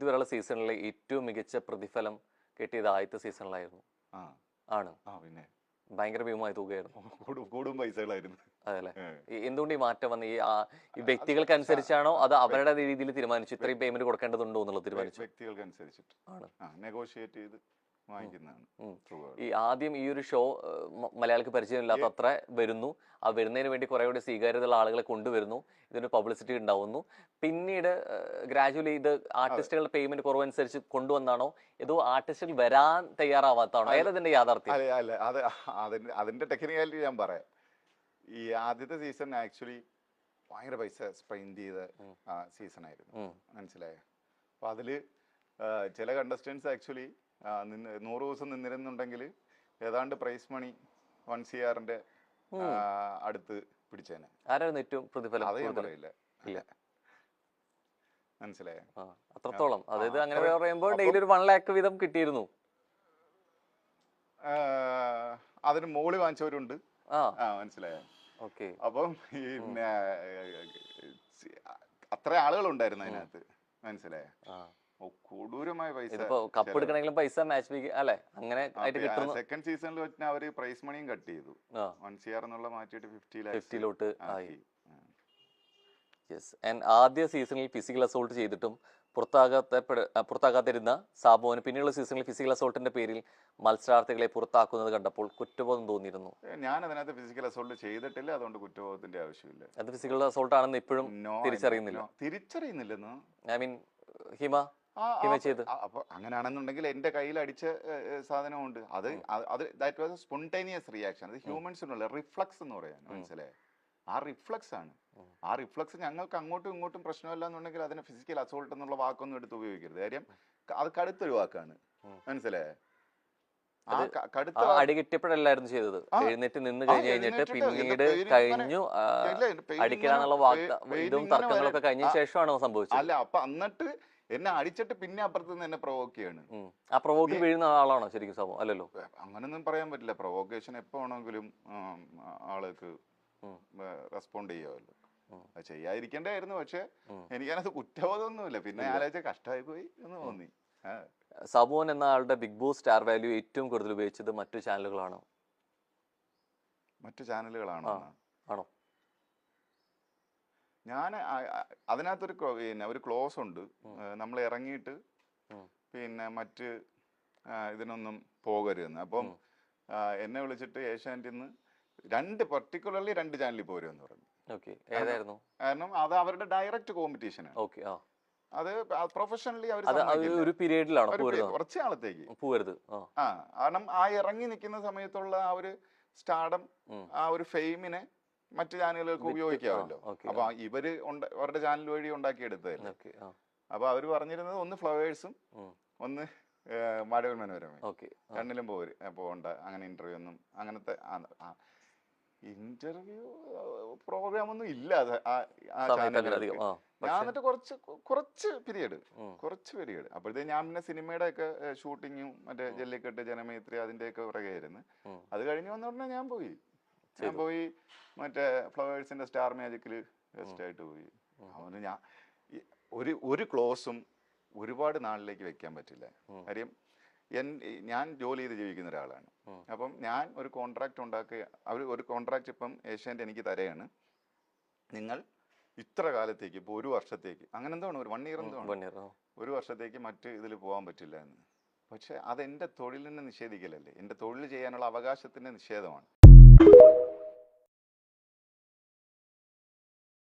വരെയുള്ള സീസണിലെ ഏറ്റവും മികച്ച പ്രതിഫലം കിട്ടിയത് ആദ്യത്തെ സീസണിലായിരുന്നു. ആണ്. പിന്നെ ഭയങ്കര ഭീമമായ തുകയായിരുന്നു. കൂടും പൈസകളായിരുന്നു. അതല്ലേ, എന്തുകൊണ്ട് ഈ മാറ്റം വന്ന് ഈ വ്യക്തികൾക്ക് അനുസരിച്ചാണോ അത് അവരുടെ രീതിയിൽ തീരുമാനിച്ചു ഇത്രയും പേയ്മെന്റ് കൊടുക്കേണ്ടതുണ്ടോ എന്നുള്ളത് തീരുമാനിച്ചു? വ്യക്തികൾക്ക് അനുസരിച്ചിട്ട് നെഗോഷിയേറ്റ് ചെയ്ത് വാങ്ങിക്കുന്നതാണ്. ഈ ആദ്യം ഈ ഒരു ഷോ മലയാളിക്ക് പരിചയമില്ലാത്ത അത്ര വരുന്നു, ആ വരുന്നതിന് വേണ്ടി കുറെ കൂടി സ്വീകാര്യതയുള്ള ആളുകളെ കൊണ്ടുവരുന്നു, ഇതിന് പബ്ലിസിറ്റി ഉണ്ടാവുന്നു, പിന്നീട് ഗ്രാജുവലി ഇത് ആർട്ടിസ്റ്റുകളുടെ പേയ്മെന്റ് കുറവനുസരിച്ച് കൊണ്ടുവന്നാണോ ഏതോ ആർട്ടിസ്റ്റുകൾ വരാൻ തയ്യാറാവാത്താണോ? ഏതതിന്റെ യാഥാർത്ഥ്യം? അല്ല, അതിന്റെ ടെക്നിക്കാലിറ്റി ഞാൻ പറയാം. ഈ ആദ്യത്തെ സീസൺ ആക്ച്വലി ഭയങ്കര പൈസ സ്പെൻഡ് ചെയ്ത സീസൺ ആയിരുന്നു, മനസ്സിലായോ? അപ്പൊ അതില് ചില കണ്ടസ്റ്റൻസ് ആക്ച്വലി 100 ദിവസം നിന്നിരുന്നുണ്ടെങ്കിൽ ഏതാണ്ട് പ്രൈസ് മണി 1 CR അടുത്ത് പിടിച്ചേനെ. ആരായിരുന്നു ഏറ്റവും പ്രതിഫലം? അത് ഞാൻ പറയില്ല, മനസ്സിലായോ? അത്രത്തോളം, അതായത് അങ്ങനെ പറയുമ്പോൾ ഡെയിലി ഒരു 1 lakh വീതം കിട്ടിയിരുന്നു. അതിന് മോളി വാങ്ങിച്ചവരുണ്ട്, മനസ്സിലായോ? അപ്പം പിന്നെ അത്ര ആളുകളുണ്ടായിരുന്നു അതിനകത്ത്, മനസ്സിലായോ? കൊടൂരമായ പൈസ. കപ്പ് എടുക്കണമെങ്കിലും പൈസ മാച്ച് അല്ലെ, അങ്ങനെ സെക്കൻഡ് സീസണിൽ വെച്ചാൽ അവര് പ്രൈസ് മണിയും കട്ട് ചെയ്തു. 1 CR എന്നുള്ള മാറ്റിയിട്ട് 50 ലോട്ട് ആയി. ആദ്യ സീസണിൽ ഫിസിക്കൽ അസോൾട്ട് ചെയ്തിട്ടും പുറത്താകാതിരുന്ന സാബുവിന് പിന്നീടുള്ള സീസണിൽ ഫിസിക്കൽ അസോൾട്ടിന്റെ പേരിൽ മത്സരാർത്ഥികളെ പുറത്താക്കുന്നത് കണ്ടപ്പോൾ കുറ്റബോധം തോന്നിയിരുന്നു? ഞാൻ അതിനകത്ത് ഫിസിക്കൽ അസോൾട്ട് ചെയ്തിട്ടില്ല, അതുകൊണ്ട് കുറ്റബോധത്തിന്റെ ആവശ്യമില്ല. അത് ഫിസിക്കൽ അസോൾട്ട് ആണെന്ന് ഇപ്പോഴും തിരിച്ചറിയുന്നില്ലെന്ന്. ഐ മീൻ ഹിമ ചെയ്ത്. അപ്പൊ അങ്ങനെയാണെന്നുണ്ടെങ്കിൽ എന്റെ കയ്യിൽ അടിച്ച സാധനമുണ്ട്, അത് that was A spontaneous reaction. അത് ഹ്യൂമൻസിനുള്ള റിഫ്ലക്സ് എന്ന് പറയാൻ, മനസ്സിലായോ? ആ റിഫ്ലക്സ് ആണ്. ആ റിഫ്ലക്സ് ഞങ്ങൾക്ക് അങ്ങോട്ടും ഇങ്ങോട്ടും പ്രശ്നമില്ല എന്നുണ്ടെങ്കിൽ അതിനെ ഫിസിക്കൽ അസോൾട്ട് എന്നുള്ള വാക്കൊന്നും എടുത്ത് ഉപയോഗിക്കരുത്. കാര്യം അത് കടുത്തൊരു വാക്കാണ്, മനസ്സിലായോ? അടി കിട്ടിയപ്പോഴല്ലായിരുന്നു ചെയ്തത്, എഴുന്നേറ്റ് നിന്ന് കഴിഞ്ഞിട്ട് പിന്നീട് കഴിഞ്ഞു അടിക്കാന്നുള്ള ഇതും തർക്കങ്ങളൊക്കെ കഴിഞ്ഞ ശേഷമാണ് സംഭവിച്ചത്. അല്ല, അപ്പൊ എന്നിട്ട് എന്നെ അടിച്ചിട്ട് പിന്നെ അപ്പുറത്ത് നിന്ന് എന്നെ പ്രൊവോക്ക് ചെയ്യാണ്. ആ പ്രൊവോക്ക് വീഴുന്ന ആളാണോ ശരിക്കും സംഭവം? അല്ലല്ലോ, അങ്ങനൊന്നും പറയാൻ പറ്റില്ല. പ്രൊവോക്കേഷൻ എപ്പോ വേണമെങ്കിലും ആൾക്ക് റെസ്പോണ്ട് ചെയ്യാമല്ലോ. അത് ചെയ്യാതിരിക്കേണ്ടായിരുന്നു, പക്ഷെ എനിക്കതിനകത്ത് കുറ്റബോധമൊന്നുമില്ല. പിന്നെ ആലോചിച്ച കഷ്ടമായി പോയി എന്ന് തോന്നി. സബോൻ എന്ന ആളുടെ ബിഗ് ബോസ് സ്റ്റാർ വാല്യൂ ഏറ്റവും കൂടുതൽ ഉപയോഗിച്ചത് മറ്റു ചാനലുകളാണോ? മറ്റു ചാനലുകളാണോ? ആണോ? ഞാൻ അതിനകത്തൊരു ഒരു ക്ലോസ് ഉണ്ട്. നമ്മൾ ഇറങ്ങിയിട്ട് പിന്നെ മറ്റ് ഇതിനൊന്നും പോകരുതെന്ന്. അപ്പം എന്നെ വിളിച്ചിട്ട് ഏഷ്യാനെറ്റിൽ നിന്ന് പർട്ടിക്കുലർലി 2 ചാനലിൽ പോരുമെന്ന് പറഞ്ഞു. കാരണം അത് അവരുടെ ഡയറക്റ്റ് കോമ്പറ്റീഷനാണ്. അത് പ്രൊഫഷണലി ഒരു പീരീഡിലാണോ കുറച്ച് നാളത്തേക്ക് കാരണം ആ ഇറങ്ങി നിൽക്കുന്ന സമയത്തുള്ള ആ ഒരു സ്റ്റാർഡം, ആ ഒരു ഫെയിമിനെ മറ്റു ചാനലുകൾക്ക് ഉപയോഗിക്കാമല്ലോ. അപ്പൊ ഇവര് അവരുടെ ചാനൽ വഴി ഉണ്ടാക്കിയെടുത്തതല്ലേ. അപ്പൊ അവര് പറഞ്ഞിരുന്നത് ഒന്ന് ഫ്ലവേഴ്സും ഒന്ന് മഴവിൽ മനോരമ, രണ്ടിലും പോകണ്ട, അങ്ങനെ ഇന്റർവ്യൂ ഒന്നും അങ്ങനത്തെ ഇന്റർവ്യൂ പ്രോഗ്രാം ഒന്നും ഇല്ല ആ ചാനലിൽ. ഞാൻ എന്നിട്ട് കുറച്ച് പീരീഡ് അപ്പോഴത്തേക്ക് ഞാൻ പിന്നെ സിനിമയുടെ ഒക്കെ ഷൂട്ടിങ്ങും മറ്റേ ജല്ലിക്കെട്ട്, ജനമൈത്രി അതിന്റെയൊക്കെ പുറകെയായിരുന്നു. അത് കഴിഞ്ഞ് വന്ന ഉടനെ ഞാൻ പോയി മറ്റേ ഫ്ലവേഴ്സിന്റെ സ്റ്റാർ മാജിക്കിൽ ഗസ്റ്റ് ആയിട്ട് പോയി. അതുകൊണ്ട് ഞാൻ ഒരു ക്ലോസും ഒരുപാട് നാളിലേക്ക് വെക്കാൻ പറ്റില്ല. കാര്യം ഞാൻ ജോലി ചെയ്ത് ജീവിക്കുന്ന ഒരാളാണ്. അപ്പം ഞാൻ ഒരു കോൺട്രാക്ട് ഉണ്ടാക്കുക, ഒരു കോൺട്രാക്ട് ഇപ്പം ഏഷ്യാനെറ്റ് എനിക്ക് തരയാണ്, നിങ്ങൾ ഇത്ര കാലത്തേക്ക്, ഇപ്പോൾ 1 വർഷത്തേക്ക്, അങ്ങനെ എന്താണ്, ഒരു 1 ഇയർ എന്താണ്, 1 വർഷത്തേക്ക് മറ്റ് ഇതിൽ പോകാൻ പറ്റില്ല എന്ന്. പക്ഷെ അതെന്റെ തൊഴിലിനെ നിഷേധിക്കലല്ലേ, എന്റെ തൊഴിൽ ചെയ്യാനുള്ള അവകാശത്തിന്റെ നിഷേധമാണ്.